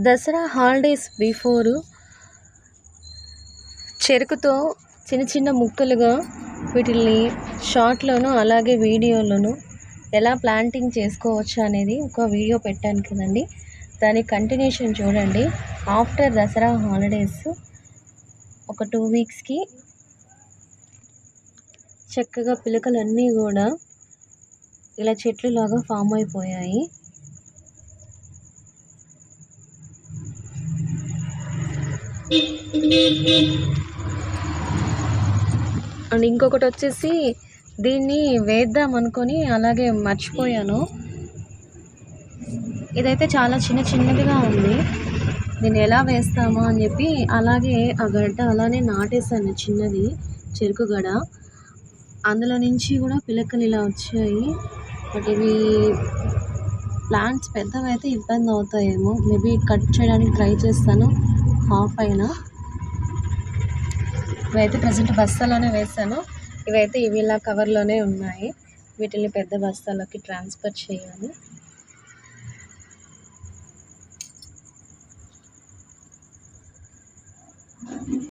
Dasara holidays before చెరుకుతో చిన్న చిన్న ముక్కలుగా వీటిల్ని షార్ట్లోను అలాగే వీడియోలోను ఎలా ప్లాంటింగ్ చేసుకోవచ్చు అనేది ఒక వీడియో పెట్టాను కదండి. దాని కంటిన్యూషన్ చూడండి. ఆఫ్టర్ దసరా హాలిడేస్ ఒక 2 వీక్స్కి చక్కగా పిలకలన్నీ కూడా ఇలా చెట్లు లాగా ఫామ్ అయిపోయాయి. అండ్ ఇంకొకటి వచ్చేసి దీన్ని వేద్దాం అనుకొని అలాగే మర్చిపోయాను. ఇదైతే చాలా చిన్నదిగా ఉంది. దీన్ని ఎలా వేస్తామో అని చెప్పి అలాగే ఆ గడ్డ అలానే నాటేశాను, చిన్నది చెరుకు గడ. అందులో నుంచి కూడా పిలకలు ఇలా వచ్చాయి. బట్ ఇవి ప్లాంట్స్ పెద్దవైతే ఇబ్బంది అవుతాయేమో, మేబీ కట్ చేయడానికి ట్రై చేస్తాను హాఫ్ అయినా. ఇవైతే ప్రజెంట్ బస్తాలోనే వేసాను. ఇవైతే ఇవి ఇలా కవర్లోనే ఉన్నాయి. వీటిని పెద్ద బస్తాలోకి ట్రాన్స్ఫర్ చేయాలి.